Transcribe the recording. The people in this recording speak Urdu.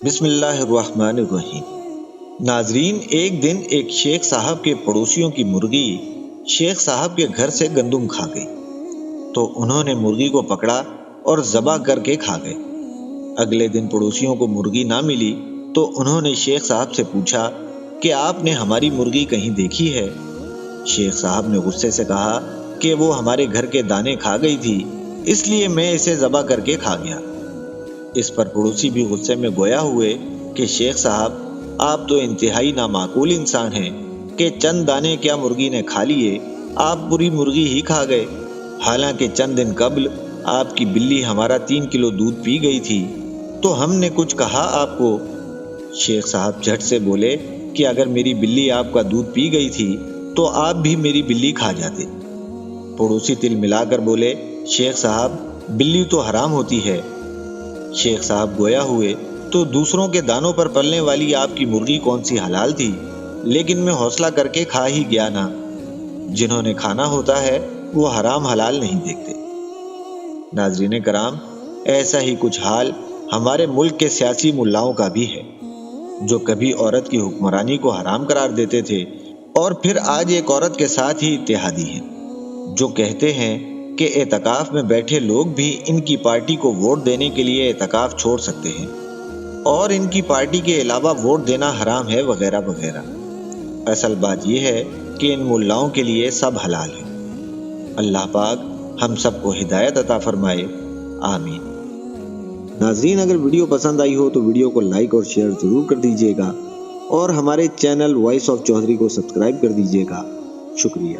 بسم اللہ الرحمن الرحیم۔ ناظرین، ایک دن ایک شیخ صاحب کے پڑوسیوں کی مرغی شیخ صاحب کے گھر سے گندم کھا گئی، تو انہوں نے مرغی کو پکڑا اور ذبح کر کے کھا گئے۔ اگلے دن پڑوسیوں کو مرغی نہ ملی تو انہوں نے شیخ صاحب سے پوچھا کہ آپ نے ہماری مرغی کہیں دیکھی ہے؟ شیخ صاحب نے غصے سے کہا کہ وہ ہمارے گھر کے دانے کھا گئی تھی، اس لیے میں اسے ذبح کر کے کھا گیا۔ اس پر پڑوسی بھی غصے میں گویا ہوئے کہ شیخ صاحب، آپ تو انتہائی نامعقول انسان ہیں کہ چند دانے کیا مرغی نے کھا لیے، آپ پوری مرغی ہی کھا گئے، حالانکہ چند دن قبل آپ کی بلی ہمارا 3 کلو دودھ پی گئی تھی، تو ہم نے کچھ کہا آپ کو؟ شیخ صاحب جھٹ سے بولے کہ اگر میری بلی آپ کا دودھ پی گئی تھی تو آپ بھی میری بلی کھا جاتے۔ پڑوسی تل ملا کر بولے، شیخ صاحب، بلی تو حرام ہوتی ہے۔ شیخ صاحب گویا ہوئے، تو دوسروں کے دانوں پر پلنے والی آپ کی مرغی کون سی حلال تھی؟ لیکن میں حوصلہ کر کے کھا ہی گیا نا۔ جنہوں نے کھانا ہوتا ہے وہ حرام حلال نہیں دیکھتے۔ ناظرین کرام، ایسا ہی کچھ حال ہمارے ملک کے سیاسی ملاؤں کا بھی ہے، جو کبھی عورت کی حکمرانی کو حرام قرار دیتے تھے اور پھر آج ایک عورت کے ساتھ ہی اتحادی ہیں، جو کہتے ہیں کہ اعتکاف میں بیٹھے لوگ بھی ان کی پارٹی کو ووٹ دینے کے لیے اعتکاف چھوڑ سکتے ہیں اور ان کی پارٹی کے علاوہ ووٹ دینا حرام ہے، وغیرہ وغیرہ۔ اصل بات یہ ہے کہ ان ملاؤں کے لیے سب حلال ہے۔ اللہ پاک ہم سب کو ہدایت عطا فرمائے، آمین۔ ناظرین، اگر ویڈیو پسند آئی ہو تو ویڈیو کو لائک اور شیئر ضرور کر دیجیے گا اور ہمارے چینل وائس آف چودھری کو سبسکرائب کر دیجیے گا۔ شکریہ۔